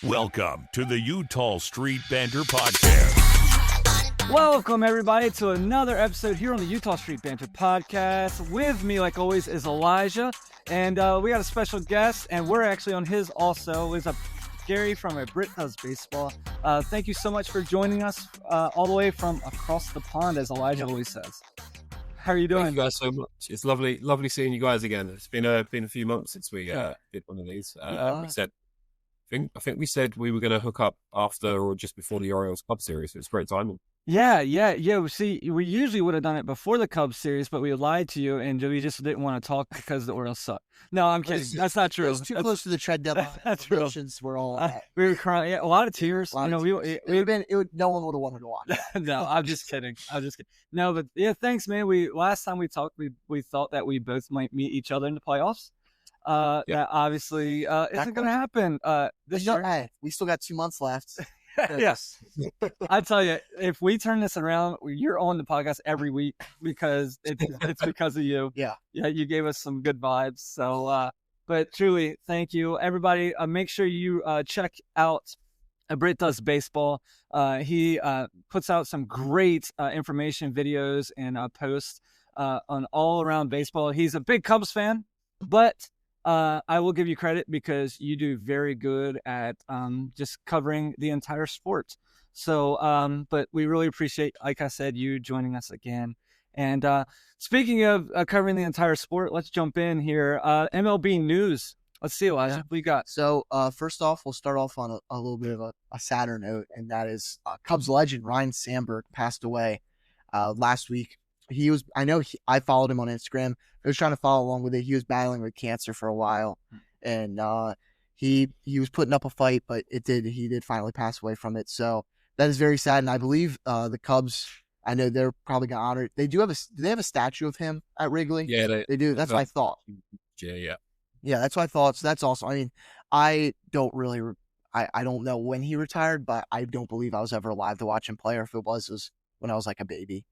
Welcome to the Eutaw Street Banter Podcast. Welcome, everybody, to another episode here on the Eutaw Street Banter Podcast. With me, like always, is Elijah, and we got a special guest, and we're actually on his also. Is a Gary from Brit Does Baseball. Thank you so much for joining us all the way from across the pond, as Elijah always says. How are you doing? Thank you guys so much. It's lovely seeing you guys again. It's been a few months since we did one of these. I think we said we were going to hook up after or just before the Orioles Cubs series. It was great timing. Yeah. See, we usually would have done it before the Cubs series, but we lied to you, and we just didn't want to talk because the Orioles suck. No, I'm kidding. That's not true. It's too close to the trade deadline. That's true. We're all we were crying. Yeah, a lot of tears. no one would have wanted to watch. No, I'm just kidding. No, but yeah, thanks, man. Last time we talked, we thought that we both might meet each other in the playoffs. That obviously isn't going to happen this year. Hey, we still got 2 months left. Yes. I tell you, if we turn this around, you're on the podcast every week because it's because of you. Yeah, you gave us some good vibes. So, but truly, thank you, everybody. Make sure you check out Brit Does Baseball. He puts out some great information, videos, and posts on all around baseball. He's a big Cubs fan, but I will give you credit because you do very good at just covering the entire sport. So, but we really appreciate, like I said, you joining us again. And speaking of covering the entire sport, let's jump in here. MLB news. Let's see, Elijah, what we got. So, first off, we'll start off on a little bit of a sadder note, and that is Cubs legend Ryne Sandberg passed away last week. I followed him on Instagram. I was trying to follow along with it. He was battling with cancer for a while, and he was putting up a fight, but he did finally pass away from it. So that is very sad. And I believe the Cubs, I know they're probably gonna honor it. Do they have a statue of him at Wrigley? Yeah, they do. That's what I thought. Yeah. That's what I thought. So that's awesome. I mean, I don't know when he retired, but I don't believe I was ever alive to watch him play, or if it was when I was like a baby.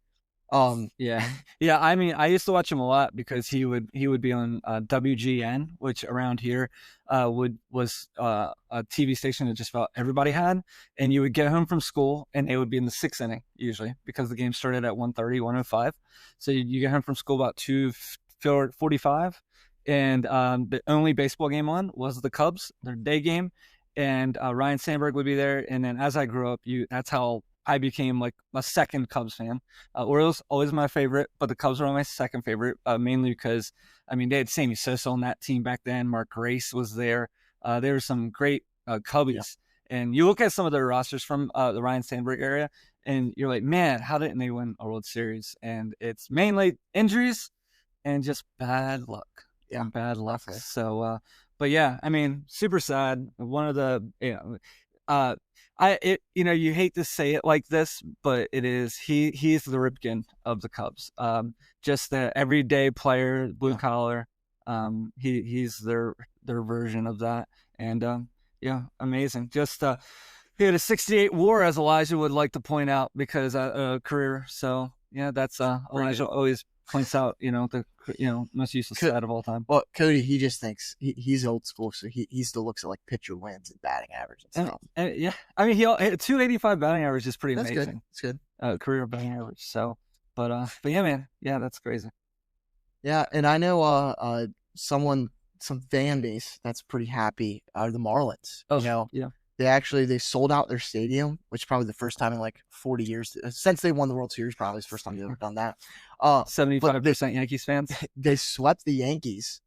Yeah. I mean, I used to watch him a lot because he would be on WGN, which around here was a TV station that just about everybody had. And you would get home from school, and it would be in the sixth inning usually because the game started at 1:30, 1:05. So you get home from school about 2:45, and the only baseball game on was the Cubs, their day game, and Ryne Sandberg would be there. And then as I grew up, that's how I became like a second Cubs fan. Orioles always my favorite, but the Cubs were my second favorite, mainly because, I mean, they had Sammy Sosa on that team back then. Mark Grace was there. There were some great Cubbies. Yeah. And you look at some of their rosters from the Ryne Sandberg area, and you're like, man, how didn't they win a World Series? And it's mainly injuries and just bad luck. Yeah, bad luck. Okay. So, but yeah, I mean, super sad. One of the, you hate to say it like this, but it is. He's the Ripken of the Cubs. Just the everyday player, blue collar. He's their version of that, and amazing. Just he had a 68 WAR, as Elijah would like to point out, because career. So yeah, that's Elijah always points out. The most useless stat of all time. Well, Cody, he just thinks he's old school, so he still looks at like pitcher wins and batting average and stuff. And yeah, I mean, he 285 batting average is pretty amazing. That's good. Career batting average. So, but yeah, man, yeah, that's crazy. Yeah, and I know some fan base that's pretty happy are the Marlins. Oh, yeah. They sold out their stadium, which is probably the first time in like 40 years since they won the World Series. Probably the first time they've ever done that. 75% Yankees fans. They swept the Yankees,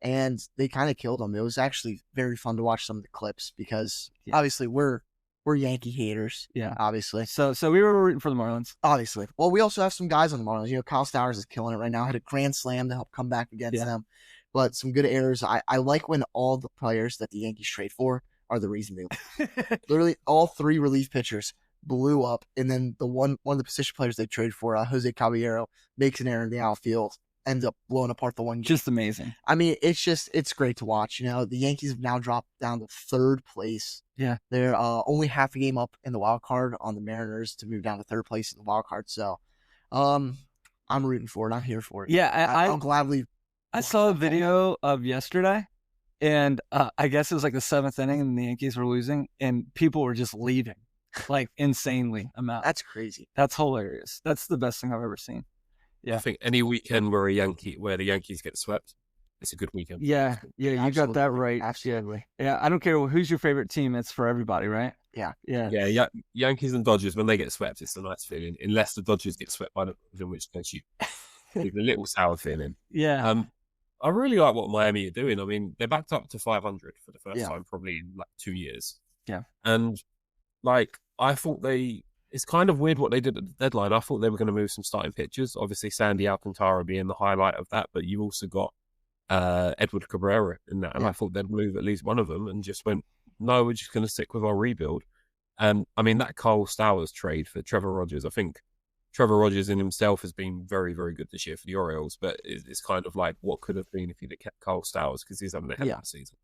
and they kind of killed them. It was actually very fun to watch some of the clips because obviously we're Yankee haters. Yeah, obviously. So we were rooting for the Marlins. Obviously. Well, we also have some guys on the Marlins. Kyle Stowers is killing it right now. Had a grand slam to help come back against them, but some good errors. I like when all the players that the Yankees trade for are the reason they literally all three relief pitchers blew up, and then one of the position players they traded for, Jose Caballero, makes an error in the outfield, ends up blowing apart the one game. Just amazing. I mean, it's great to watch. The Yankees have now dropped down to third place. Yeah, they're only half a game up in the wild card on the Mariners to move down to third place in the wild card. So, I'm rooting for it. I'm here for it. Yeah, I'll gladly. I saw a video of yesterday And I guess it was like the 7th inning and the Yankees were losing and people were just leaving like insanely amount. That's crazy. That's hilarious. That's the best thing I've ever seen. Yeah. I think any weekend where the Yankees get swept, it's a good weekend. Yeah. You got that right. Absolutely. Yeah. I don't care who's your favorite team. It's for everybody, right? Yeah. Yeah. Yankees and Dodgers, when they get swept, it's a nice feeling. Unless the Dodgers get swept by the, in which case you a little sour feeling. Yeah. I really like what Miami are doing. I mean, they're backed up to 500 for the first Yeah. time probably in like 2 years. Yeah. And like, I thought it's kind of weird what they did at the deadline. I thought they were going to move some starting pitchers. Obviously, Sandy Alcantara being the highlight of that, but you also got Edward Cabrera in that. And I thought they'd move at least one of them and just went, no, we're just going to stick with our rebuild. And I mean, that Cole Stowers trade for Trevor Rogers, I think Trevor Rogers in himself has been very, very good this year for the Orioles, but it's kind of like what could have been if he'd have kept Cole Stowers because he's having a hell of a season.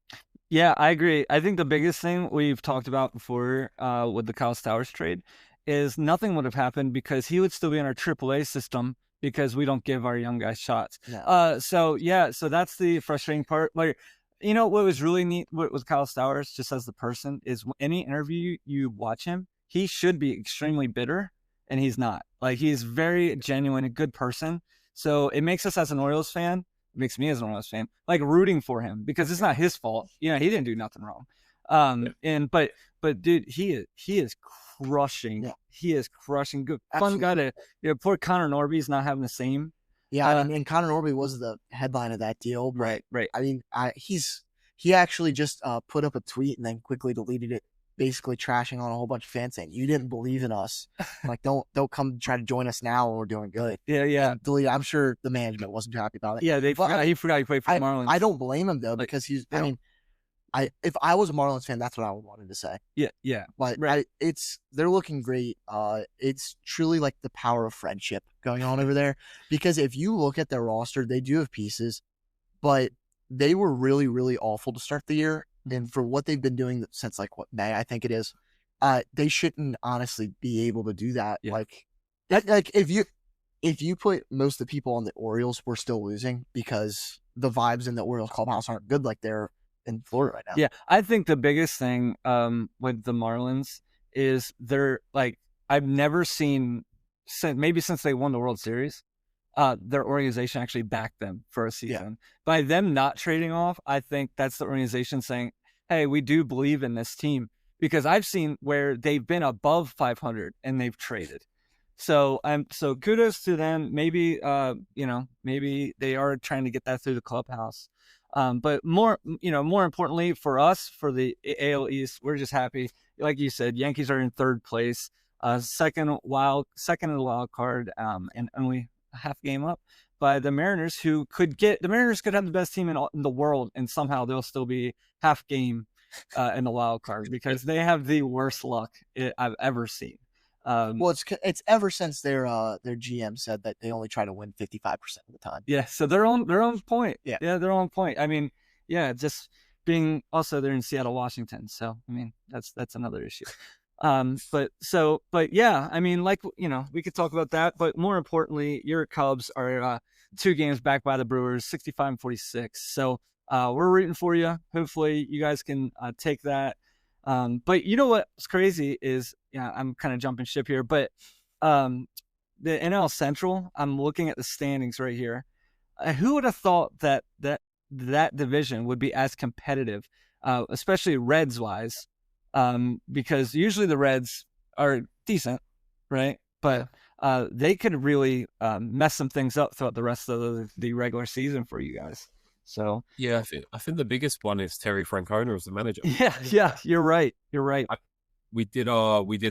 Yeah, I agree. I think the biggest thing we've talked about before with the Kyle Stowers trade is nothing would have happened because he would still be in our AAA system because we don't give our young guys shots. No. So that's the frustrating part. Like, you know, what was really neat with Kyle Stowers, just as the person, is any interview you watch him, he should be extremely bitter. And he's not. Like, he's very genuine, a good person. So it makes us as an Orioles fan, it makes me as an Orioles fan, like rooting for him because it's not his fault. You know, he didn't do nothing wrong. But dude, he is crushing. Yeah. He is crushing. Good, fun guy to. Poor Connor Norby's not having the same. Yeah, and Connor Norby was the headline of that deal. Right. I mean, he actually just put up a tweet and then quickly deleted it, basically trashing on a whole bunch of fans saying, you didn't believe in us. Like, don't come try to join us now when we're doing good. Yeah. Delete. I'm sure the management wasn't too happy about it. Yeah, he forgot he played for the Marlins. I don't blame him, though, because if I was a Marlins fan, that's what I would wanted to say. Yeah. But right. They're looking great. It's truly like the power of friendship going on over there. Because if you look at their roster, they do have pieces, but they were really, really awful to start the year. And for what they've been doing since May, I think it is, they shouldn't honestly be able to do that. Yeah. Like if you put most of the people on the Orioles, we're still losing because the vibes in the Orioles clubhouse aren't good like they're in Florida right now. Yeah, I think the biggest thing with the Marlins is they're like, I've never seen since they won the World Series, their organization actually backed them for a season. Yeah. By them not trading off, I think that's the organization saying, hey, we do believe in this team, because I've seen where they've been above 500 and they've traded. So kudos to them. Maybe maybe they are trying to get that through the clubhouse. But more importantly for us, for the AL East, we're just happy. Like you said, Yankees are in third place, second in the wild card, and only a half game up by the Mariners, who could have the best team in the world, and somehow they'll still be half game in the wild card because they have the worst luck I've ever seen. Well, it's ever since their GM said that they only try to win 55% of the time. Yeah, so they're on point. Yeah, they're on point. I mean, just being also they're in Seattle, Washington. So I mean, that's another issue. But yeah, I mean, we could talk about that, but more importantly, your Cubs are 2 games back by the Brewers, 65-46. So we're rooting for you. Hopefully, you guys can take that. But you know what's crazy is, I'm kind of jumping ship here, but the NL Central, I'm looking at the standings right here. Who would have thought that division would be as competitive, especially Reds wise? Because usually the Reds are decent, right? But they could really mess some things up throughout the rest of the regular season for you guys. So yeah, I think the biggest one is Terry Francona as the manager. Yeah, you're right. We did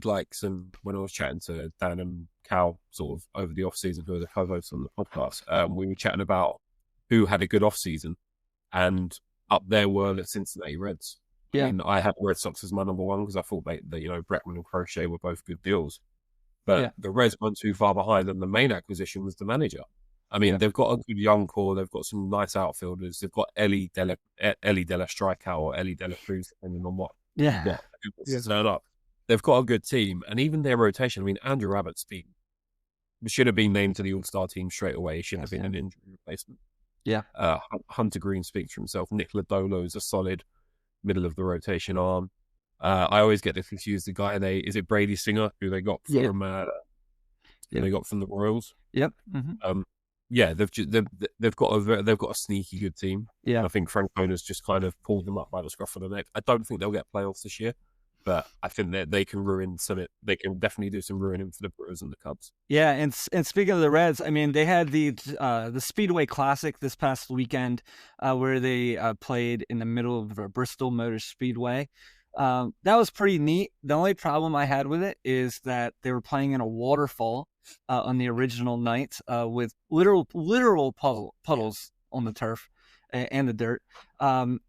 like some, when I was chatting to Dan and Cal sort of over the off season, who are the co-hosts on the podcast. We were chatting about who had a good off season, and up there were the Cincinnati Reds. Yeah, I mean, I had Red Sox as my number one because I thought that Bregman and Crochet were both good deals, but the Reds weren't too far behind, and the main acquisition was the manager. I mean, they've got a good young core. They've got some nice outfielders. They've got Ellie Della Strikeout or Ellie Della Cruz, depending on what turn up. They've got a good team, and even their rotation. I mean, Andrew Abbott's should have been named to the All-Star team straight away. He shouldn't have been an injury replacement. Yeah. Hunter Green speaks for himself. Nick Lodolo is a solid middle of the rotation arm. I always get confused. The guy is it Brady Singer who they got from they got from the Royals. Yep. Mm-hmm. Yeah, they've got a sneaky good team. Yeah, I think Francona's just kind of pulled them up by the scruff of the neck. I don't think they'll get playoffs this year, but I think that they can ruin some. They can definitely do some ruining for the Brewers and the Cubs. Yeah, and speaking of the Reds, I mean, they had the Speedway Classic this past weekend, where they played in the middle of Bristol Motor Speedway. That was pretty neat. The only problem I had with it is that they were playing in a waterfall on the original night with literal puddles on the turf and the dirt,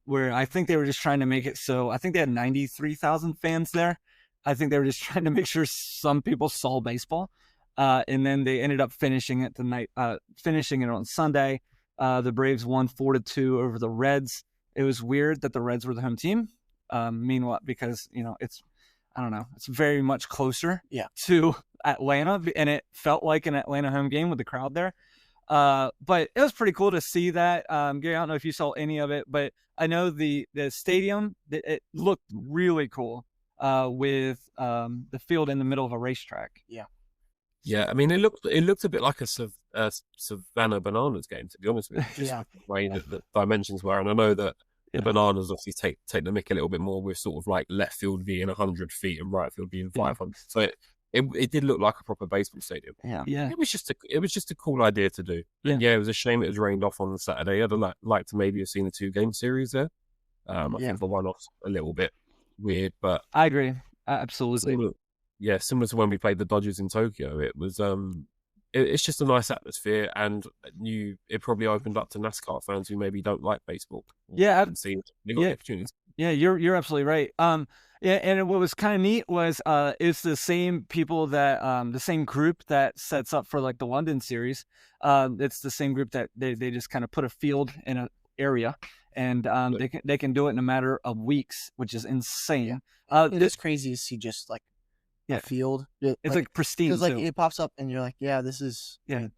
where I think they were just trying to make it so. I think they had 93,000 fans there. I think they were just trying to make sure some people saw baseball, and then they ended up finishing it on Sunday. The Braves won 4-2 over the Reds. It was weird that the Reds were the home team. Meanwhile, because it's very much closer to Atlanta, and it felt like an Atlanta home game with the crowd there. But it was pretty cool to see that. Gary, I don't know if you saw any of it, but I know the stadium, it looked really cool with the field in the middle of a racetrack. Yeah, I mean, it looked a bit like a Savannah Bananas game, to be honest with you. Just the way that the dimensions were, and I know that the Bananas obviously take the mick a little bit more with sort of like left field being 100 feet and right field being 500. So it did look like a proper baseball stadium. Yeah. It was just a cool idea to do. And it was a shame it was rained off on Saturday. I'd like to maybe have seen a 2-game series there. I think the one-off's a little bit weird, but I agree. Absolutely. Similar to when we played the Dodgers in Tokyo. It was it's just a nice atmosphere, and it probably opened up to NASCAR fans who maybe don't like baseball. Haven't seen they got the opportunities. Yeah, you're absolutely right. And what was kind of neat was it's the same people that the same group that sets up for like the London series. It's the same group that they just kind of put a field in an area, and they can do it in a matter of weeks, which is insane. It is crazy to see just like a field. It's like pristine. Because like it pops up and you're like, this is to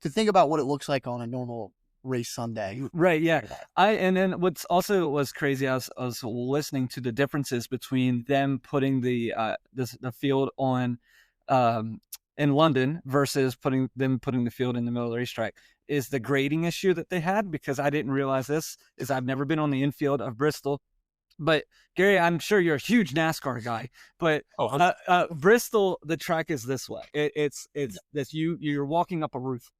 think about what it looks like on a normal race Sunday. Right. Yeah. And then what's also was crazy, I was listening to the differences between them putting the field on in London versus putting the field in the middle of the racetrack is the grading issue that they had, because I didn't realize this is I've never been on the infield of Bristol. But Gary, I'm sure you're a huge NASCAR guy, but Bristol, the track is this way. It's this you're walking up a roof.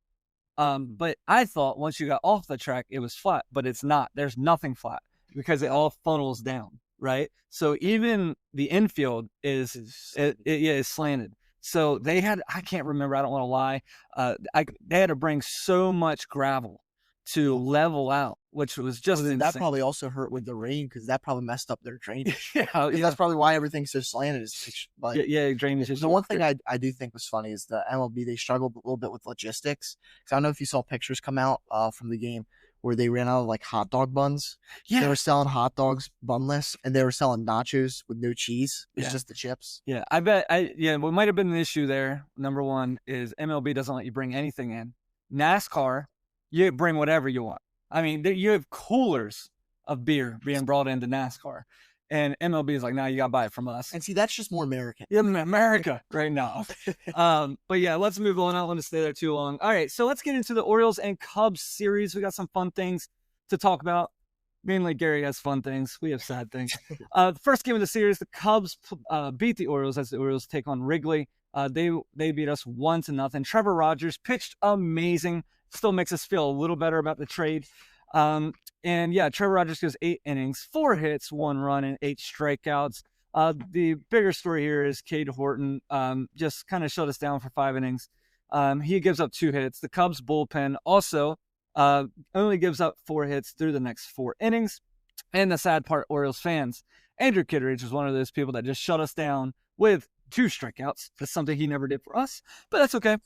But I thought once you got off the track, it was flat, but it's not. There's nothing flat because it all funnels down, right? So even the infield is slanted. So they had, I can't remember, I don't want to lie. They had to bring so much gravel to level out, which was just insane. That probably also hurt with the rain, because that probably messed up their drainage. That's probably why everything's so slanted. Drainage. The one thing I do think was funny is the MLB, they struggled a little bit with logistics. Because I don't know if you saw pictures come out from the game where they ran out of like hot dog buns. They were selling hot dogs bunless, and they were selling nachos with no cheese. It's just the chips. I bet. What might have been an issue there, number one, is MLB doesn't let you bring anything in. NASCAR, you bring whatever you want. I mean, you have coolers of beer being brought into NASCAR, and MLB is like, "No, you gotta buy it from us." And see, that's just more American. Yeah, America right now. But yeah, let's move on. I don't want to stay there too long. All right, so let's get into the Orioles and Cubs series. We got some fun things to talk about. Mainly, Gary has fun things. We have sad things. The first game of the series, the Cubs beat the Orioles as the Orioles take on Wrigley. They beat us 1-0. Trevor Rogers pitched amazing. Still makes us feel a little better about the trade. Trevor Rogers goes 8 innings, 4 hits, 1 run, and 8 strikeouts. The bigger story here is Cade Horton just kind of shut us down for 5 innings. He gives up 2 hits. The Cubs bullpen also only gives up 4 hits through the next 4 innings. And the sad part, Orioles fans, Andrew Kittredge was one of those people that just shut us down with 2 strikeouts. That's something he never did for us, but that's okay.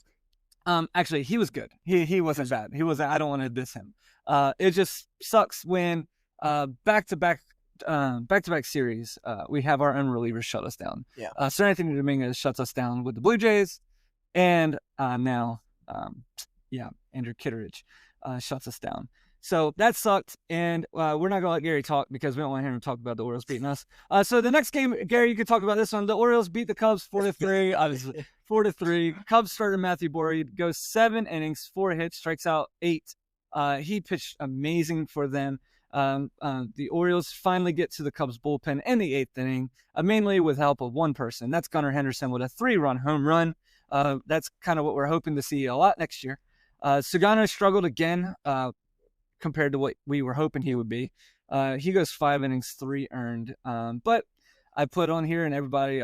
Actually, he was good. He wasn't bad. I don't want to diss him. It just sucks when back-to-back series, we have our own relievers shut us down. Sir Anthony Dominguez shuts us down with the Blue Jays, and now Andrew Kittredge shuts us down. So that sucked, and we're not gonna let Gary talk because we don't want him to talk about the Orioles beating us. So the next game, Gary, you can talk about this one. The Orioles beat the Cubs 4-3. Obviously, 4-3. Cubs starter Matthew Boyd goes 7 innings, 4 hits, strikes out 8. He pitched amazing for them. The Orioles finally get to the Cubs bullpen in the 8th inning, mainly with help of one person. That's Gunnar Henderson with a 3-run home run. That's kind of what we're hoping to see a lot next year. Sugano struggled again compared to what we were hoping he would be. He goes 5 innings, 3 earned. But I put on here, and everybody,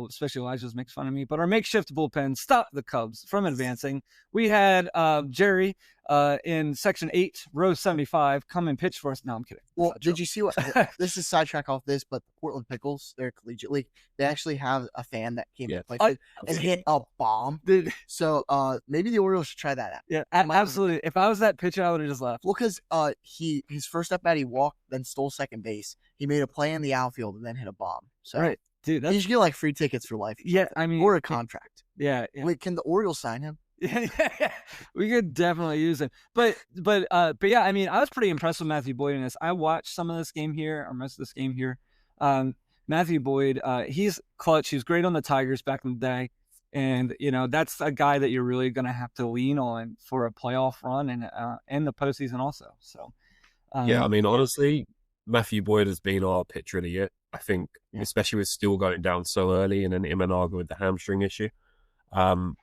especially Elijah, makes fun of me, but our makeshift bullpen stopped the Cubs from advancing. We had Jerry in Section 8, row 75, come and pitch for us. No, I'm kidding. Well, did you see what – this is sidetrack off this, but the Portland Pickles, their collegiate league, they actually have a fan that came to play and hit a bomb. So maybe the Orioles should try that out. Yeah, absolutely. If I was that pitcher, I would have just left. Well, because his first at bat, he walked, then stole second base. He made a play in the outfield and then hit a bomb. So, right. Dude, you should get like free tickets for life. Yeah, I mean, or a contract. Yeah. Wait, can the Orioles sign him? Yeah, we could definitely use him. But yeah, I mean, I was pretty impressed with Matthew Boyd in this. I watched some of this game here, or most of this game here. Matthew Boyd, he's clutch. He was great on the Tigers back in the day, and that's a guy that you're really going to have to lean on for a playoff run and the postseason also. So, yeah, I mean, honestly, Matthew Boyd has been our pitcher of the year. I think, especially with still going down so early, and then Imanaga with the hamstring issue.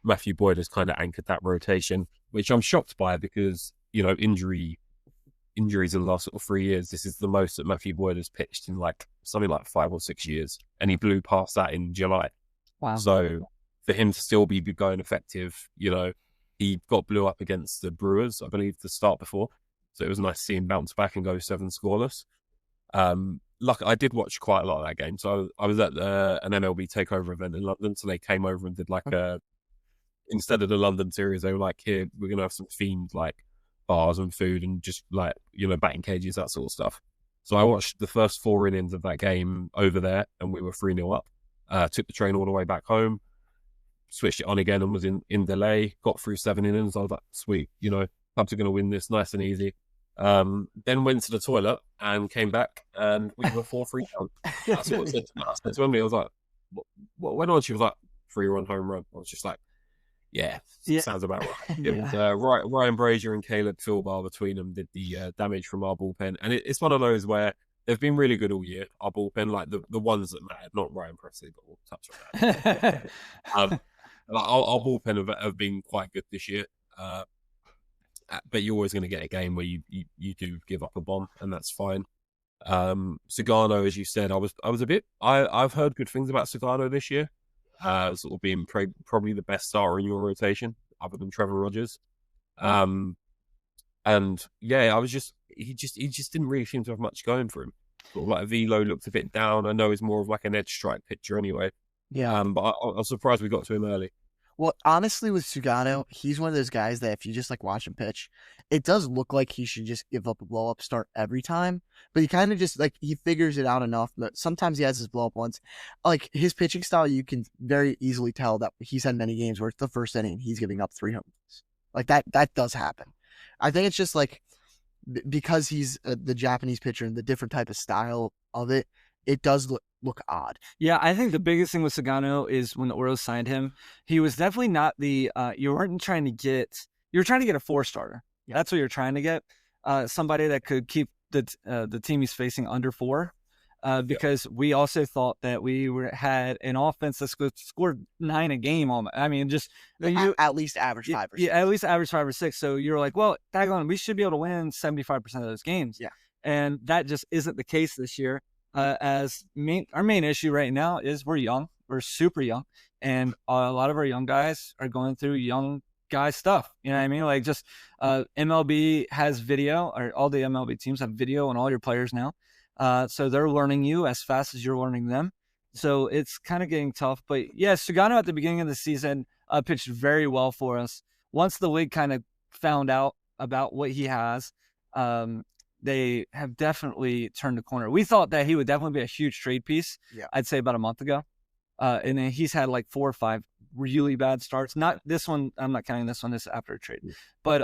Matthew Boyd has kind of anchored that rotation, which I'm shocked by because, injuries in the last sort of 3 years, this is the most that Matthew Boyd has pitched in something like 5 or 6 years. And he blew past that in July. Wow. So for him to still be going effective, he got blew up against the Brewers, I believe, the start before. So it was nice to see him bounce back and go 7 scoreless. I did watch quite a lot of that game. So I was at an MLB takeover event in London. So they came over and did instead of the London series, they were like, here, we're going to have some themed bars and food and just batting cages, that sort of stuff. So I watched the first 4 innings of that game over there and we were 3-0 up. Took the train all the way back home, switched it on again and was in delay, got through 7 innings. I was like, sweet, Cubs are going to win this nice and easy. Then went to the toilet and came back and we were 4-3 down. That's what I said to me. I said to Emily, I was like, what went on? She was like, 3-run home run. I was just like, yeah. Sounds about right. It was Ryan Brazier and Caleb Philbar between them did the damage from our bullpen. And it's one of those where they've been really good all year, our bullpen, like the ones that mattered, not Ryan Presley, but we'll touch on that. Our bullpen have been quite good this year. But you're always going to get a game where you do give up a bomb, and that's fine. Sugano, as you said, I've heard good things about Sugano this year. Sort of being probably the best starter in your rotation, other than Trevor Rogers. And yeah, he just didn't really seem to have much going for him. Sort of like velo looked a bit down. I know he's more of like an edge strike pitcher anyway. Yeah. But I was surprised we got to him early. Well, honestly, with Sugano, he's one of those guys that if you just watch him pitch, it does look like he should just give up a blow-up start every time. But he kind of just, he figures it out enough. But sometimes he has his blow-up ones. His pitching style, you can very easily tell that he's had many games where it's the first inning, he's giving up 3 home runs. That does happen. I think it's just, because he's the Japanese pitcher and the different type of style of it, it does look odd. Yeah, I think the biggest thing with Sugano is when the Orioles signed him, he was definitely not you were trying to get a 4-starter. Yeah. That's what you're trying to get. Somebody that could keep the team he's facing under 4. Because we also thought that we had an offense that scored 9 a game. I mean, just at least average 5 or 6. Yeah, at least average 5 or 6. So you're like, well, daggone, we should be able to win 75% of those games. Yeah, and that just isn't the case this year. Our main issue right now is we're young. We're super young. And a lot of our young guys are going through young guy stuff. You know what I mean? MLB has video, or all the MLB teams have video on all your players now. So they're learning you as fast as you're learning them. So it's kind of getting tough. But yeah, Sugano at the beginning of the season pitched very well for us. Once the league kind of found out about what he has, they have definitely turned the corner. We thought that he would definitely be a huge trade piece. Yeah. I'd say about a month ago. And then he's had 4 or 5 really bad starts. Not this one. I'm not counting this one. This is after a trade. But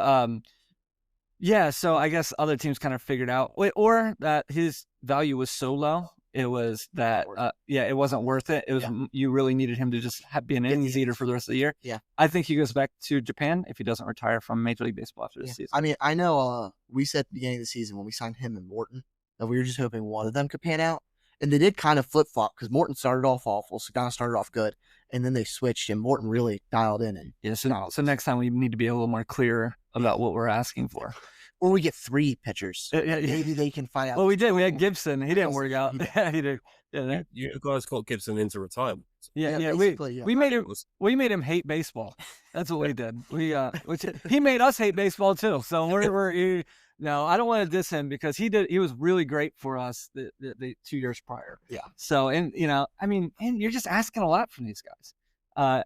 Yeah, so I guess other teams kind of figured out, or that his value was so low, it was that, it wasn't worth it. It was you really needed him to just be an innings eater for the rest of the year. Yeah, I think he goes back to Japan if he doesn't retire from Major League Baseball after this season. I mean, I know we said at the beginning of the season when we signed him and Morton that we were just hoping one of them could pan out, and they did kind of flip flop because Morton started off awful, Sagana started off good, and then they switched and Morton really dialed in. And yeah, so next time we need to be a little more clear about what we're asking for. Or we get 3 pitchers. Maybe they can find out. Well, we did. We had Gibson. He didn't work out. Yeah, he did. Yeah, you guys got Gibson into retirement. Yeah. We made him hate baseball. That's what we did. He made us hate baseball too. So no, I don't want to diss him because he was really great for us the 2 years prior. Yeah. So and you're just asking a lot from these guys.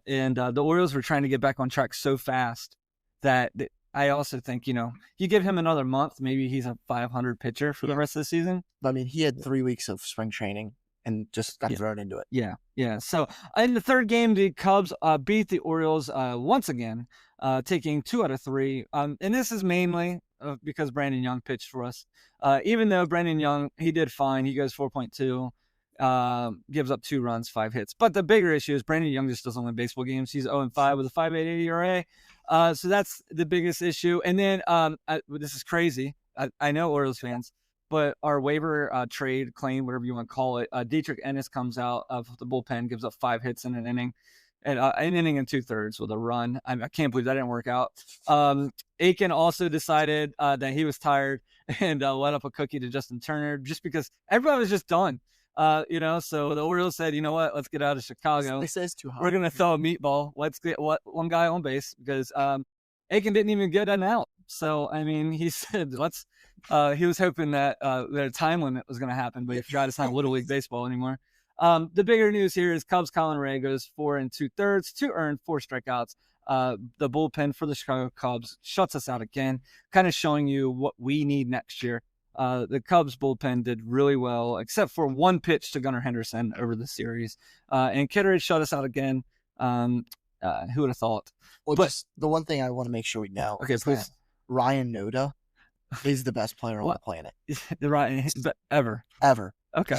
And the Orioles were trying to get back on track so fast that. I also think, you give him another month, maybe he's a 500 pitcher for the rest of the season. I mean, he had 3 weeks of spring training and just got thrown into it. Yeah. So in the third game, the Cubs beat the Orioles once again, taking 2 out of 3. And this is mainly because Brandon Young pitched for us. Even though Brandon Young, he did fine. He goes 4.2, gives up 2 runs, 5 hits. But the bigger issue is Brandon Young just doesn't win baseball games. He's 0-5 with a 5.88 ERA. So that's the biggest issue. And then this is crazy. I know Orioles fans, but our waiver trade claim, whatever you want to call it, Dietrich Ennis comes out of the bullpen, gives up 5 hits in an inning, and an inning and 2/3 with a run. I can't believe that didn't work out. Aiken also decided that he was tired and let up a cookie to Justin Turner just because everybody was just done. So the Orioles said, you know what, let's get out of Chicago. They say it's too hot. We're going to throw a meatball. Let's get one guy on base because Aiken didn't even get an out. So, I mean, he said, he was hoping that their time limit was going to happen, but he forgot it's not Little League Baseball anymore. The bigger news here is Cubs Colin Ray goes 4 2/3, 2 earned, 4 strikeouts. The bullpen for the Chicago Cubs shuts us out again, kind of showing you what we need next year. The Cubs bullpen did really well, except for 1 pitch to Gunnar Henderson over the series. And Kitteridge shut us out again. Who would have thought? Well, just the one thing I want to make sure we know. Okay, please. Ryan Noda is the best player on the planet. Ever. Okay.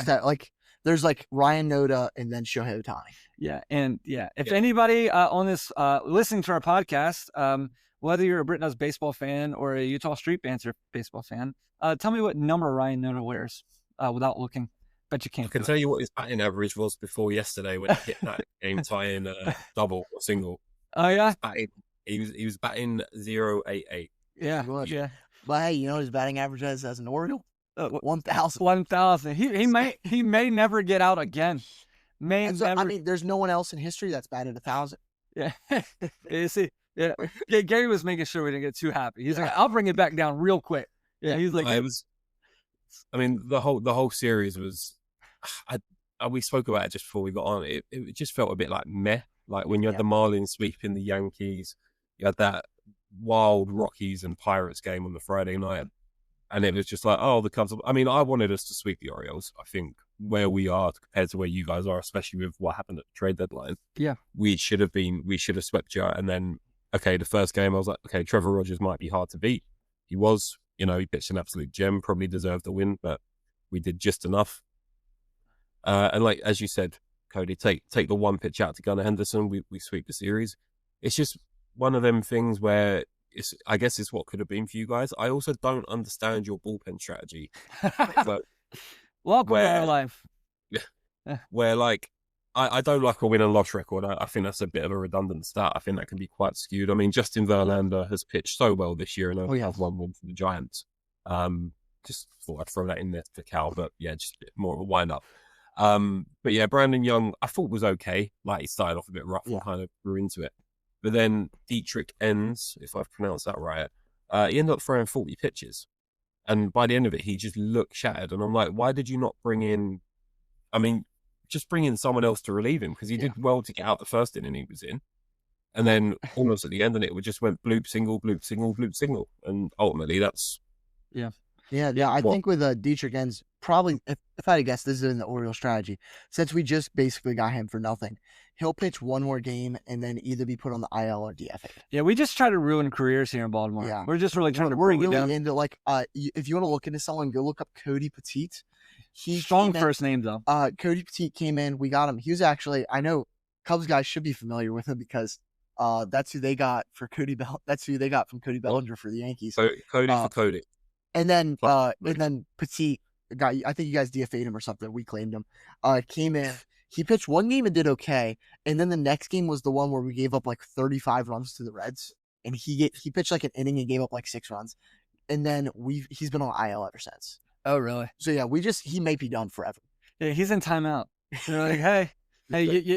There's Ryan Noda and then Shohei Ohtani. Yeah, and if anybody on this listening to our podcast, whether you're a Brit Does baseball fan or a Eutaw Street Banter baseball fan, tell me what number Ryan Noda wears without looking. Bet you can't. I can tell you what his batting average was before yesterday when he hit that game tying double or single. Oh yeah, he was batting 0.88. Yeah. But hey, you know his batting average as an Oriole? 1,000. 1,000. He may never get out again. I mean, there's no one else in history that's batted 1,000. Yeah. You see. Yeah. Gary was making sure we didn't get too happy. He's like, I'll bring it back down real quick. Yeah. He's like, the whole series was. We spoke about it just before we got on. It just felt a bit like meh. Like when you had the Marlins sweeping the Yankees, you had that wild Rockies and Pirates game on the Friday night, and it was just like, oh, the Cubs. I mean, I wanted us to sweep the Orioles. I think where we are compared to where you guys are, especially with what happened at the trade deadline, we should have swept you out. And then, okay, the first game, I was like, okay, Trevor Rogers might be hard to beat. He was, he pitched an absolute gem, probably deserved the win, but we did just enough. And like as you said, Cody, take the 1 pitch out to Gunnar Henderson, we sweep the series. It's just one of them things where I guess it's what could have been for you guys. I also don't understand your bullpen strategy. Welcome to our life. Where I don't like a win and loss record. I think that's a bit of a redundant stat. I think that can be quite skewed. I mean, Justin Verlander has pitched so well this year and only has 1 for the Giants. Just thought I'd throw that in there for Cal, but yeah, just a bit more of a wind up. But yeah, Brandon Young, I thought was okay. Like he started off a bit rough and kind of grew into it. But then Dietrich Enns, if I've pronounced that right, he ended up throwing 40 pitches. And by the end of it, he just looked shattered. And I'm like, why did you not bring in, just bring in someone else to relieve him? Because he did well to get out the first inning he was in. And then almost at the end of it, we just went bloop, single, bloop, single, bloop, single. And ultimately that's... Yeah. I think with Dietrich Enns, probably, if I had to guess, this is in the Orioles strategy. Since we just basically got him for nothing, he'll pitch one more game and then either be put on the IL or DFA. Yeah, we just try to ruin careers here in Baltimore. Yeah. We're just really trying to We're bring it really down. into like if you want to look into someone, go look up Cody Petit. He Strong came in- first name though. Cody Petit came in. We got him. He was actually, I know Cubs guys should be familiar with him because that's who they got for Cody Bell. That's who they got from Cody Bellinger for the Yankees. So Cody for Cody. And then Petit got. I think you guys DFA'd him or something. We claimed him. Came in. He pitched one game and did okay. And then the next game was the one where we gave up like 35 runs to the Reds. And he pitched like an inning and gave up like 6 runs. And then he's been on IL ever since. Oh, really? So yeah, he may be done forever. Yeah, he's in timeout. They're like, hey,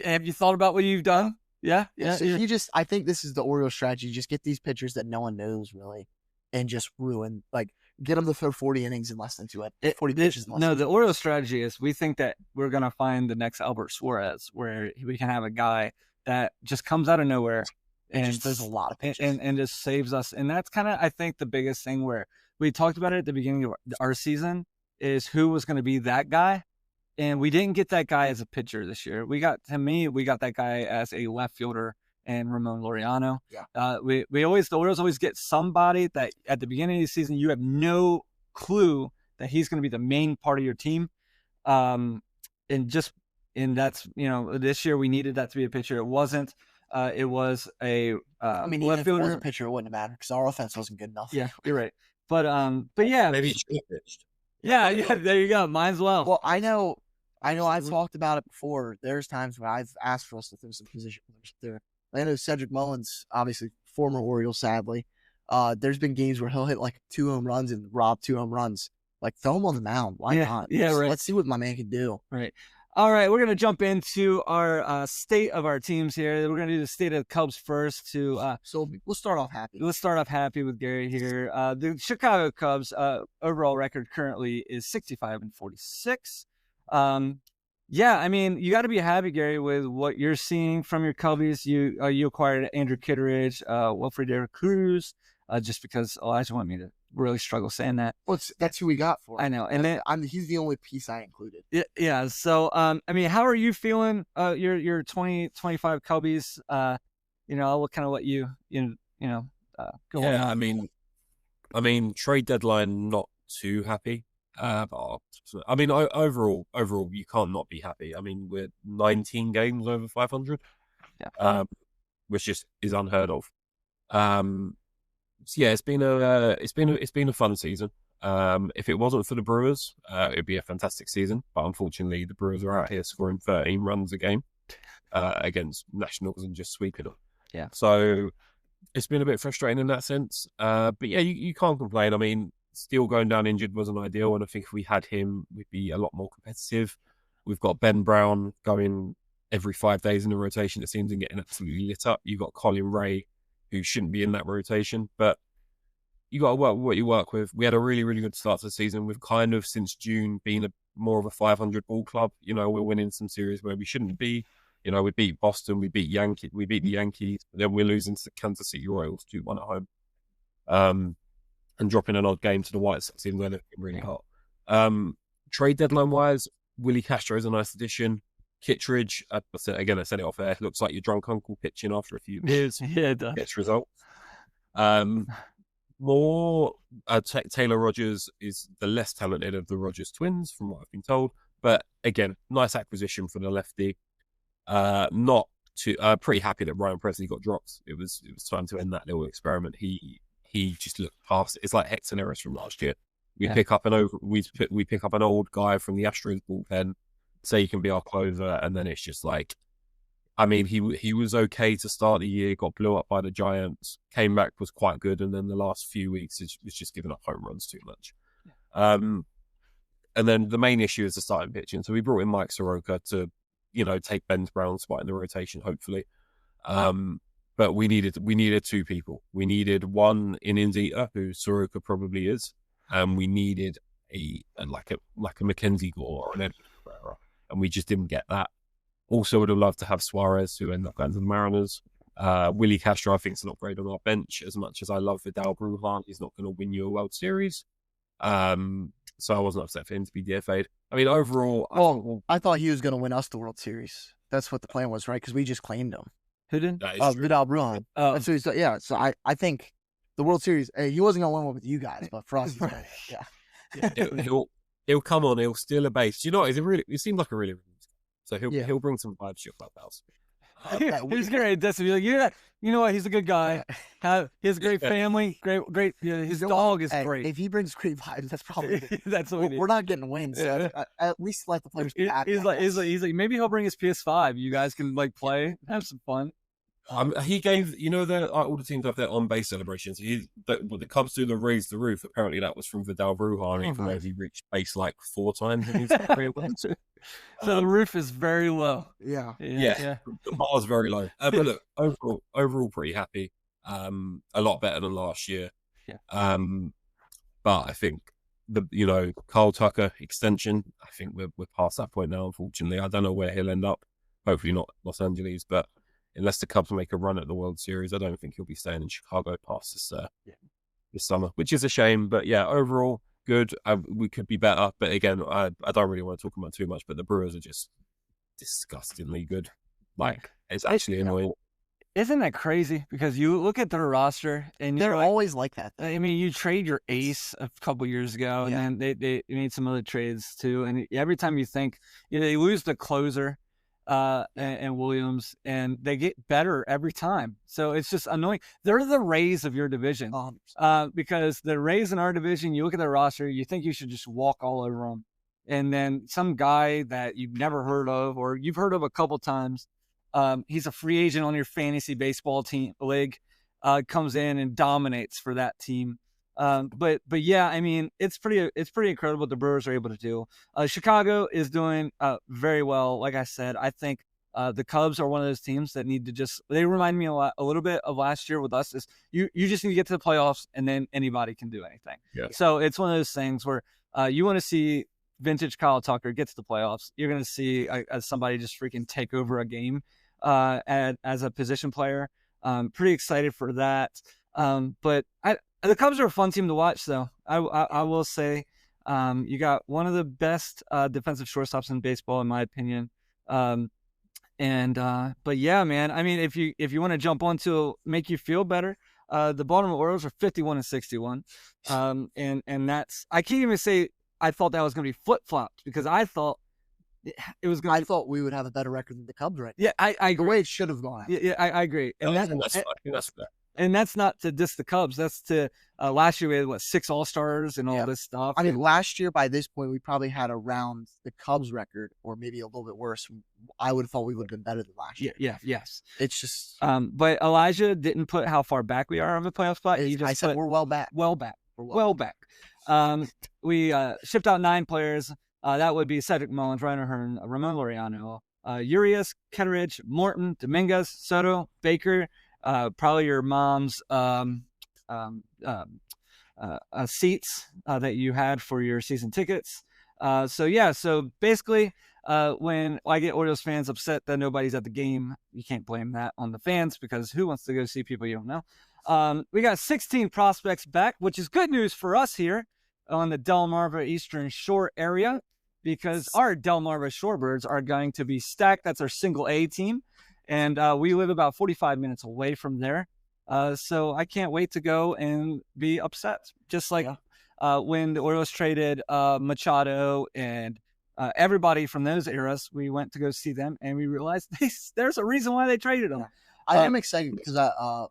have you thought about what you've done? Yeah. So I think this is the Orioles strategy. Just get these pitchers that no one knows really, and just ruin, like, get them to throw 40 innings in less than 40 pitches. The Orioles strategy is we think that we're going to find the next Albert Suarez, where we can have a guy that just comes out of nowhere and there's a lot of pitches and just saves us. And that's kind of, I think, the biggest thing where we talked about it at the beginning of our season is who was going to be that guy. And we didn't get that guy as a pitcher this year. We got that guy as a left fielder and Ramon Laureano. Yeah. The Orioles always get somebody that at the beginning of the season, you have no clue that he's going to be the main part of your team. And that's, this year we needed that to be a pitcher. It wasn't. It was a even left if it fielder. was a pitcher, it wouldn't have mattered because our offense wasn't good enough. Yeah, you're right. But yeah. Maybe he should have pitched. Yeah, there you go. Mine as well. Well, I know I've talked about it before. There's times when I've asked for us to throw some position players there. I know Cedric Mullins, obviously former Oriole, sadly. There's been games where he'll hit like 2 home runs and rob 2 home runs. Like, throw him on the mound. Why not? Yeah, right. Let's see what my man can do. Right. All right, we're going to jump into our state of our teams here. We're going to do the state of the Cubs first. So we'll start off happy. Let's start off happy with Gary here. The Chicago Cubs overall record currently is 65-46. Yeah, I mean, you got to be happy, Gary, with what you're seeing from your Cubbies. You acquired Andrew Kitteridge, Wilfred De La Cruz, just because Elijah wanted me to really struggle saying that. Well, that's who we got for. I know, and then he's the only piece I included. Yeah. So, I mean, how are you feeling? Your 2025 Cubbies. I'll kind of let you go on. I mean, trade deadline, not too happy. But, I mean, overall, you can't not be happy. I mean, we're 19 games over 500, which just is unheard of. So yeah, it's been a fun season. If it wasn't for the Brewers, it'd be a fantastic season. But unfortunately, the Brewers are out here scoring 13 runs a game against Nationals and just sweeping them. Yeah. So it's been a bit frustrating in that sense. But yeah, you can't complain. I mean, Steele going down injured wasn't ideal, and I think if we had him, we'd be a lot more competitive. We've got Ben Brown going every 5 days in the rotation, it seems, and getting absolutely lit up. You've got Colin Ray, who shouldn't be in that rotation, but you got to work with what you work with. We had a really, really good start to the season. We've kind of, since June, been more of a 500 ball club. We're winning some series where we shouldn't be. We beat Boston, we beat the Yankees, but then we're losing to the Kansas City Royals 2-1 at home. And dropping an odd game to the White Sox, even though they've been really hot. Trade deadline-wise, Willie Castro is a nice addition. Kittredge, I said it off air, looks like your drunk uncle pitching after a few years. Yeah, it does. Gets results. Taylor Rogers is the less talented of the Rogers twins, from what I've been told. But again, nice acquisition for the lefty. Pretty happy that Ryan Presley got dropped. It was time to end that little experiment. He just looked past it. It's like Hector Neris from last year. We pick up an old guy from the Astros bullpen, say he can be our closer, and then it's just like, I mean, he was okay to start the year, got blew up by the Giants, came back, was quite good, and then the last few weeks it's just giving up home runs too much. And then the main issue is the starting pitching. So we brought in Mike Soroka to, take Ben Brown's spot in the rotation, hopefully. But we needed 2 people. We needed one in Inzita, who Soroka probably is, and we needed a Mackenzie Gore or an Edward Cabrera, and we just didn't get that. Also, would have loved to have Suarez, who ended up going to the Mariners. Willie Castro, I think, is an upgrade on our bench. As much as I love Vidal Brujan, he's not going to win you a World Series. So I wasn't upset for him to be DFA'd. I mean, overall, I thought he was going to win us the World Series. That's what the plan was, right? Because we just claimed him. Who did? That is true. Vidal Brujan. Oh, That's what he's. Yeah. So I think the World Series. He wasn't gonna win one with you guys, but for us, he's gonna, yeah. He'll come on. He'll steal a base. You know, he seemed like a really good guy. So he'll bring some vibes to your clubhouse. He's great. That's be like, yeah, you know what? He's a good guy. He has a great family. Great. Yeah, his dog is great. If he brings great vibes, that's probably that's what we need. We're not getting wins. Yeah. At least let the players. He's like maybe he'll bring his PS5. You guys can like play, have some fun. He gave all the teams have their on base celebrations. The Cubs do the raise the roof. Apparently that was from Vidal Brujan, even though he reached base like 4 times in his career. So the roof is very low. Yeah. The bar is very low. But look, overall pretty happy. A lot better than last year. Yeah. But I think Kyle Tucker extension. I think we're past that point now. Unfortunately, I don't know where he'll end up. Hopefully not Los Angeles, but unless the Cubs make a run at the World Series, I don't think he'll be staying in Chicago past this summer, which is a shame. But yeah, overall good. We could be better, but again, I don't really want to talk about too much. But the Brewers are just disgustingly good. Like it's actually annoying. Isn't that crazy? Because you look at their roster and they're always like that. I mean, you trade your ace a couple years ago, and then they made some other trades too. And every time you think they lose the closer. And Williams, and they get better every time. So it's just annoying. They're the Rays of your division. Because the Rays in our division, you look at their roster, you think you should just walk all over them. And then some guy that you've never heard of, or you've heard of a couple times, he's a free agent on your fantasy baseball team league, comes in and dominates for that team. But yeah, I mean, it's pretty incredible what the Brewers are able to do. Chicago is doing very well. Like I said, I think the Cubs are one of those teams that need to they remind me a little bit of last year with us. Is you just need to get to the playoffs, and then anybody can do anything. Yeah. So it's one of those things where you want to see vintage Kyle Tucker get to the playoffs. You're going to see somebody just freaking take over a game as a position player. Pretty excited for that. But the Cubs are a fun team to watch, though. I will say, you got one of the best defensive shortstops in baseball, in my opinion. But yeah, man. I mean, if you want to jump on to make you feel better, the Baltimore Orioles are 51-61, and that's I can't even say I thought that was going to be flip flopped because I thought it was going. I thought we would have a better record than the Cubs right now. Yeah, I agree. The way it should have gone. Yeah, I agree. And I think that's fair. And that's not to diss the Cubs. That's to last year we had 6 All-Stars and all this stuff. I mean, last year by this point we probably had around the Cubs record, or maybe a little bit worse. I would have thought we would have been better than last year. Yes. It's just. But Elijah didn't put how far back we are of a playoff spot. I said we're well back. Well back. We shipped out 9 players. That would be Cedric Mullins, Reiner Hearn, Ramon Laureano, Urias, Ketteridge, Morton, Dominguez, Soto, Baker. Probably your mom's seats that you had for your season tickets. So basically, when I get Orioles fans upset that nobody's at the game, you can't blame that on the fans because who wants to go see people you don't know? We got 16 prospects back, which is good news for us here on the Delmarva Eastern Shore area because our Delmarva Shorebirds are going to be stacked. That's our single A team. And we live about 45 minutes away from there. So I can't wait to go and be upset. Just like when the Orioles traded Machado and everybody from those eras, we went to go see them and we realized there's a reason why they traded them. I am excited because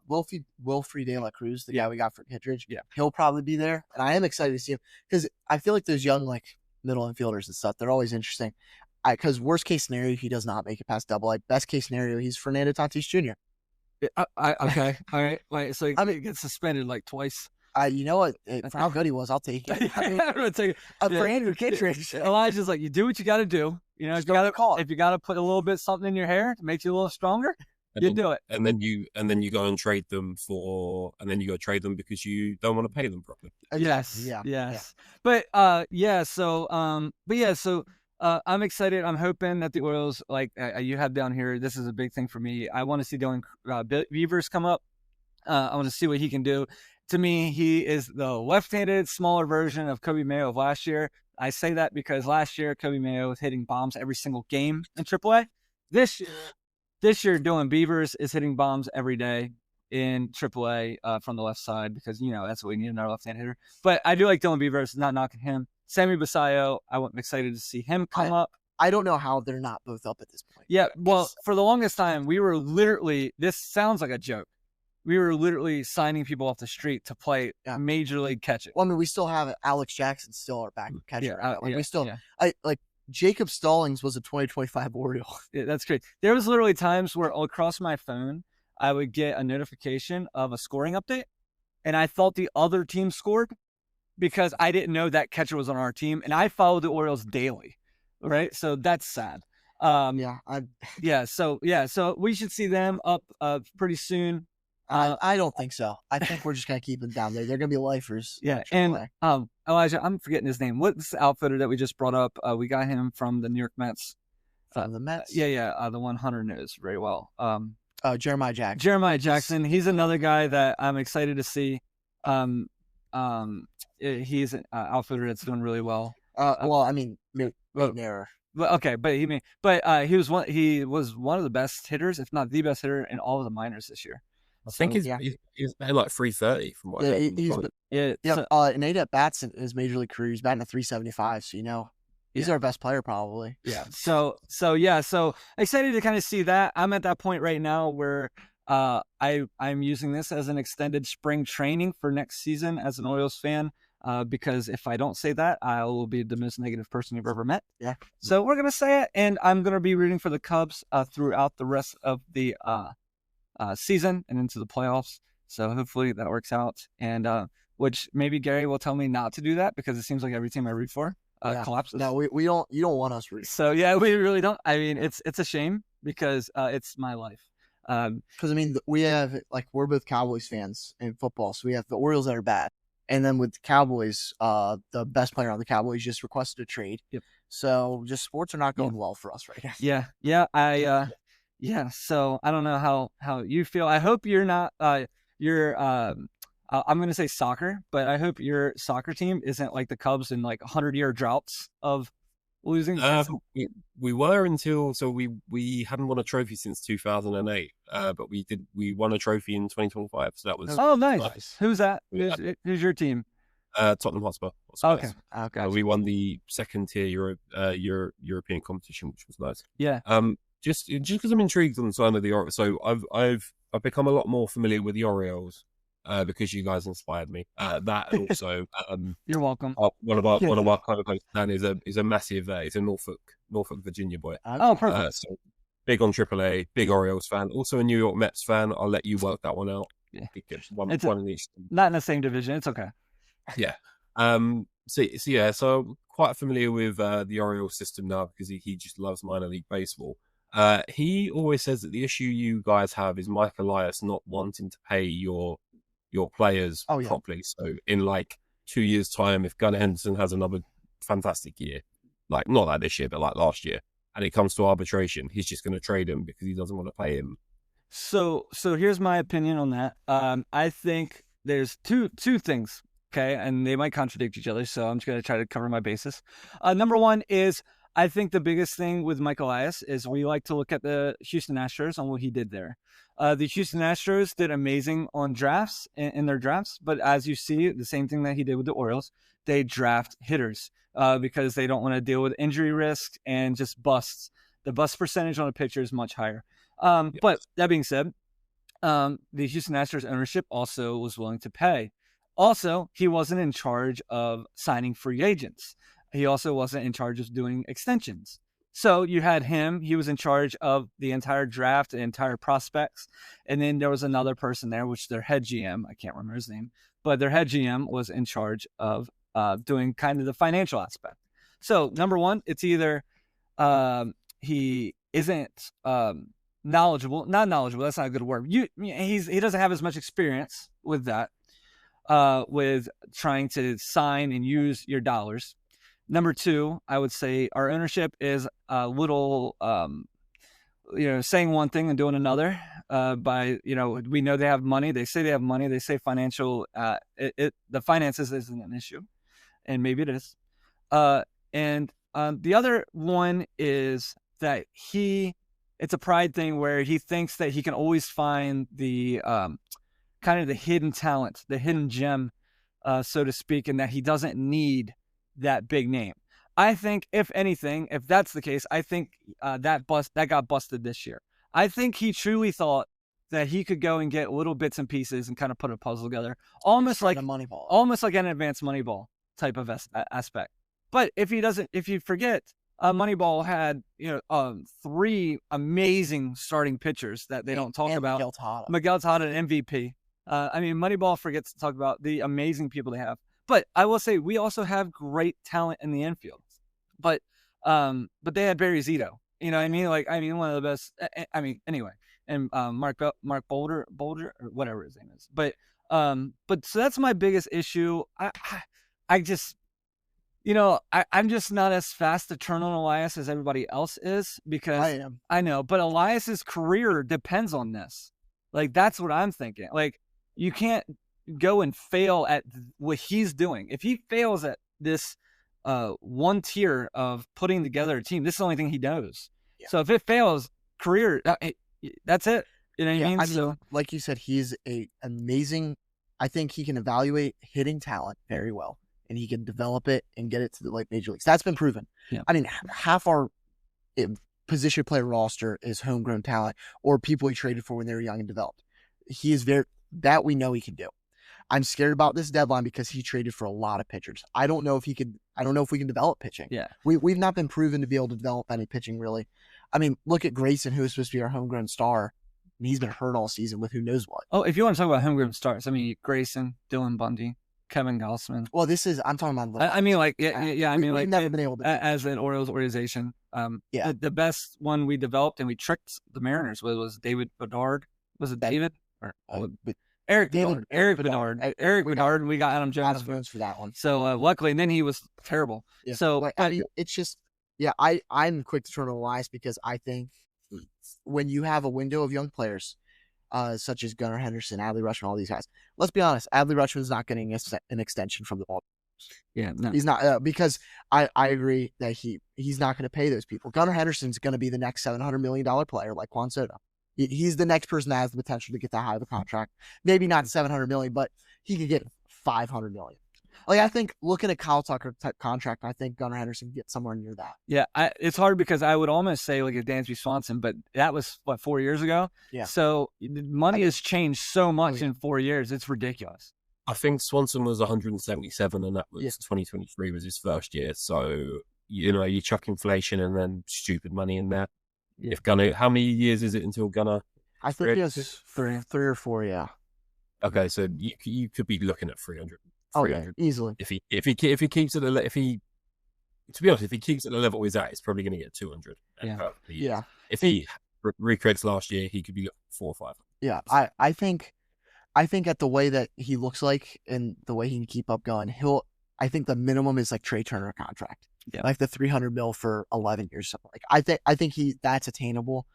Wilfrey De La Cruz, the guy we got for Kittredge, he'll probably be there. And I am excited to see him because I feel like those young middle infielders and stuff, they're always interesting. Because worst case scenario, he does not make it past Double-A. Best case scenario, he's Fernando Tatis Jr. Okay, all right. Wait, so he gets suspended twice. You know what? For how good he was, I'll take it. I'm gonna take it. For Andrew Kittredge, Elijah's like, you do what you got to do. You know, if you got to put a little bit something in your hair to make you a little stronger, you do it. And then you go and trade them because you don't want to pay them properly. Yes. But so I'm excited. I'm hoping that the Orioles, you have down here, this is a big thing for me. I want to see Dylan Beavers come up. I want to see what he can do. To me, he is the left-handed, smaller version of Kobe Mayo of last year. I say that because last year, Kobe Mayo was hitting bombs every single game in AAA. this year, Dylan Beavers is hitting bombs every day in AAA from the left side because, that's what we need, another left-hand hitter. But I do like Dylan Beavers, not knocking him. Sammy Basayo, I'm excited to see him come up. I don't know how they're not both up at this point. Yeah, well, for the longest time, we were literally, this sounds like a joke. We were literally signing people off the street to play Major League catching. Well, I mean, we still have Alex Jackson still our backup catcher. Yeah, Jacob Stallings was a 2025 Oriole. Yeah, that's great. There was literally times where across my phone, I would get a notification of a scoring update, and I thought the other team scored because I didn't know that catcher was on our team, and I follow the Orioles daily, right? So that's sad. So we should see them up pretty soon. I don't think so. I think we're just gonna keep them down there. They're gonna be lifers. Yeah, and Elijah, I'm forgetting his name. What's the outfitter that we just brought up? We got him from the New York Mets. From the Mets? The one Hunter knows very well. Jeremiah Jackson. Jeremiah Jackson. He's another guy that I'm excited to see. He's an outfitter that's doing really well. Error. He was one of the best hitters, if not the best hitter in all of the minors this year. I think he's like 330 from what in 8 at bats in his major league career, he's batting at 375. So he's our best player probably. Yeah. So excited to kind of see that. I'm at that point right now where I'm using this as an extended spring training for next season as an Orioles fan. Because if I don't say that, I will be the most negative person you've ever met. Yeah. So we're gonna say it, and I'm gonna be rooting for the Cubs throughout the rest of the season and into the playoffs. So hopefully that works out. And which maybe Gary will tell me not to do that because it seems like every team I root for collapses. No, we don't. You don't want us rooting. So yeah, we really don't. I mean, it's a shame because it's my life. Because we have we're both Cowboys fans in football, so we have the Orioles that are bad. And then with the Cowboys, the best player on the Cowboys just requested a trade. Yep. So just sports are not going well for us right now. Yeah. So I don't know how you feel. I hope you're not. I'm going to say soccer, but I hope your soccer team isn't like the Cubs in 100-year droughts of losing. We were until we hadn't won a trophy since 2008. But we won a trophy in 2025. So that was nice. Who's that? Who's your team? Tottenham Hotspur. Okay. We won the second tier European competition, which was nice. Yeah. Just because I'm intrigued on the side of the Orioles, so I've become a lot more familiar with the Orioles. Because you guys inspired me. That and also, you're welcome. One of our kind of close Dan is a massive. He's a Norfolk, Virginia boy. Perfect. So big on AAA, big Orioles fan, also a New York Mets fan. I'll let you work that one out. Yeah, one in each. Not in the same division. It's okay. Yeah. So I'm quite familiar with the Orioles system now because he just loves minor league baseball. He always says that the issue you guys have is Mike Elias not wanting to pay your players properly. So in 2 years' time, if Gunnar Henderson has another fantastic year, not like this year, but like last year, and it comes to arbitration, he's just going to trade him because he doesn't want to pay him. So here's my opinion on that. I think there's two things, okay, and they might contradict each other. So I'm just going to try to cover my bases. Number one is I think the biggest thing with Mike Elias is we like to look at the Houston Astros on what he did there. The Houston Astros did amazing on drafts in their drafts, but as you see, the same thing that he did with the Orioles, they draft hitters because they don't want to deal with injury risk and just busts. The bust percentage on a pitcher is much higher. But that being said, the Houston Astros ownership also was willing to pay. Also, he wasn't in charge of signing free agents. He also wasn't in charge of doing extensions. So you had him. He was in charge of the entire draft, the entire prospects. And then there was another person there, which their head GM, I can't remember his name, but their head GM was in charge of doing kind of the financial aspect. So number one, it's either he isn't knowledgeable, not knowledgeable. That's not a good word. He doesn't have as much experience with that, with trying to sign and use your dollars. Number two, I would say our ownership is a little, saying one thing and doing another. We know they have money. They say they have money. They say financial. The finances isn't an issue, and maybe it is. And the other one is that he it's a pride thing where he thinks that he can always find the kind of the hidden talent, the hidden gem, so to speak, and that he doesn't need that big name. I think, if anything, if that's the case, I think that got busted this year. I think he truly thought that he could go and get little bits and pieces and kind of put a puzzle together, almost like a Moneyball, almost like an advanced Moneyball type of aspect. But if you forget, Moneyball had 3 amazing starting pitchers that they don't talk about. Miguel Tejada, an MVP. Moneyball forgets to talk about the amazing people they have. But I will say we also have great talent in the infield. But they had Barry Zito. You know what I mean? One of the best. Anyway, and Mark Boulder or whatever his name is. But so that's my biggest issue. I'm just not as fast to turn on Elias as everybody else is, because I am. I know, but Elias's career depends on this. Like, that's what I'm thinking. Like, you can't go and fail at what he's doing. If he fails at this one tier of putting together a team, this is the only thing he knows. Yeah. So if it fails, career, that's it. You know what I mean? So, like you said, he's amazing. I think he can evaluate hitting talent very well, and he can develop it and get it to the major leagues. That's been proven. Yeah. Half our position player roster is homegrown talent or people he traded for when they were young and developed. He is that we know he can do. I'm scared about this deadline because he traded for a lot of pitchers. I don't know if we can develop pitching. Yeah. We've not been proven to be able to develop any pitching, really. Look at Grayson, who was supposed to be our homegrown star. He's been hurt all season with who knows what. Oh, if you want to talk about homegrown stars, Grayson, Dylan Bundy, Kevin Gausman. Well, I'm talking about. We've never been able to. As an Orioles organization, the best one we developed and we tricked the Mariners was David Bedard. Was it David? Eric Bedard. Eric Bedard, and we got Adam Jones for that one. So luckily, and then he was terrible. Yeah. So it's just, I'm quick to turn on Elias because I think when you have a window of young players, such as Gunnar Henderson, Adley Rutschman, all these guys. Let's be honest, Adley Rutschman's not getting an extension from the Baltimore. Yeah, no. He's not, because I agree that he's not going to pay those people. Gunnar Henderson's going to be the next $700 million player like Juan Soto. He's the next person that has the potential to get that high of a contract. Maybe not $700 million, but he could get $500 million. I think looking at Kyle Tucker type contract, I think Gunnar Henderson gets somewhere near that. Yeah, it's hard because I would almost say like a Dansby Swanson, but that was 4 years ago. Yeah. So money has changed so much in 4 years. It's ridiculous. I think Swanson was 177, and that was 2023 was his first year. So you chuck inflation and then stupid money in there. Yeah. If Gunnar, how many years is it until Gunnar? I think he has three or four. Yeah. Okay, so you could be looking at 300. Oh yeah, easily. If he keeps it to be honest, if he keeps it at the level he's at, he's probably going to get 200. Yeah. If he recreates last year, he could be 4 or 5. Yeah, I think at the way that he looks like and the way he can keep up going, I think the minimum is like Trey Turner contract. Yeah. Like the $300 million for 11 years, something like. I think that's attainable,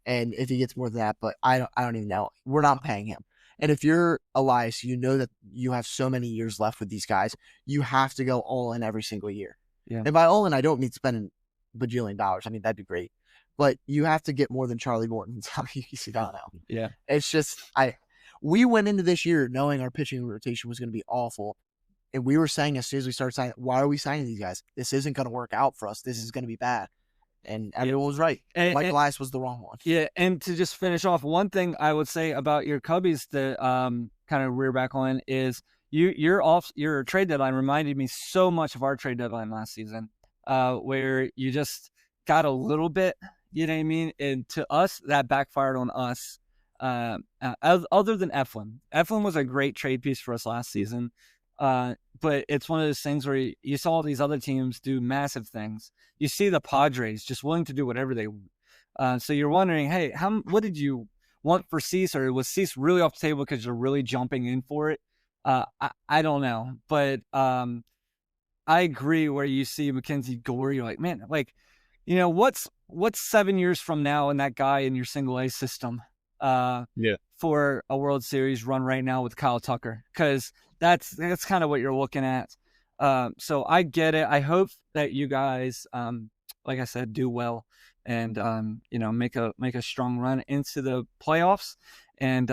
and if he gets more than that, but I don't even know. We're not paying him. And if you're Elias, you know that you have so many years left with these guys. You have to go all in every single year. Yeah. And by all in, I don't mean spending bajillion dollars. That'd be great, but you have to get more than Charlie Morton's. You see that now. Yeah. It's just we went into this year knowing our pitching rotation was going to be awful. And we were saying as soon as we started signing, why are we signing these guys? This isn't going to work out for us. This is going to be bad. And everyone was right. Mike Elias was the wrong one. Yeah, and to just finish off, one thing I would say about your Cubbies to kind of rear back on is your trade deadline reminded me so much of our trade deadline last season, where you just got a little bit, you know what I mean? And to us, that backfired on us. Other than Eflin. Eflin was a great trade piece for us last season. But it's one of those things where you saw these other teams do massive things. You see the Padres just willing to do whatever they want. So you're wondering, hey, what did you want for Cease? Or was Cease really off the table because you're really jumping in for it? I don't know. But I agree where you see Mackenzie Gore. You're like, man, what's 7 years from now and that guy in your single A system for a World Series run right now with Kyle Tucker? Because that's kind of what you're looking at. So I get it. I hope that you guys, like I said, do well and make a strong run into the playoffs, and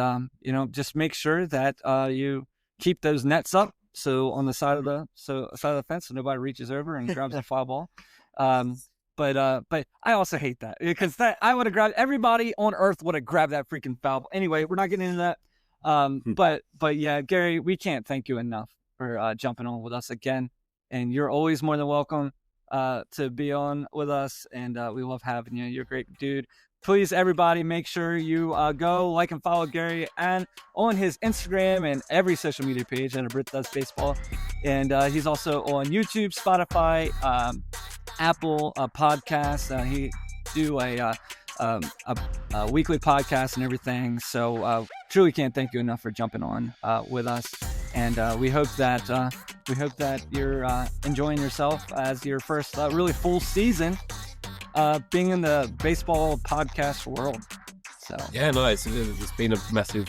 just make sure that you keep those nets up, so on the side of the fence, so nobody reaches over and grabs the foul ball. But I also hate that, because I would have grabbed, everybody on earth would have grabbed that freaking foul ball. Anyway, we're not getting into that. But yeah, Gary, we can't thank you enough for jumping on with us again, and you're always more than welcome to be on with us, and we love having you. You're a great dude. Please, everybody, make sure you go like and follow Gary and on his Instagram and every social media page at Brit Does Baseball. And he's also on YouTube, Spotify, Apple Podcasts. He do a weekly podcast and everything. So truly can't thank you enough for jumping on with us. And we hope that you're enjoying yourself as your first really full season being in the baseball podcast world. So yeah, no, it's been a massive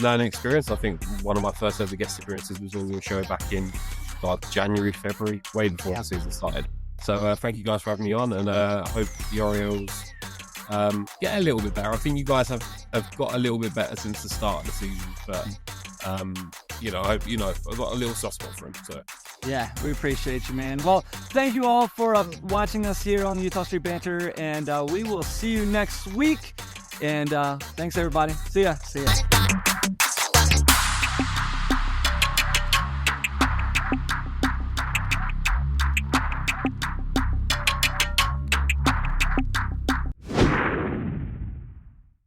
learning experience. I think one of my first ever guest appearances was on your show back in January, February, way before the season started. So thank you guys for having me on, and I hope the Orioles get a little bit better. I think you guys have got a little bit better since the start of the season, but I've got a little soft spot for him. So yeah, we appreciate you, man. Well, thank you all for watching us here on the Eutaw Street Banter, and we will see you next week. And thanks, everybody. See ya.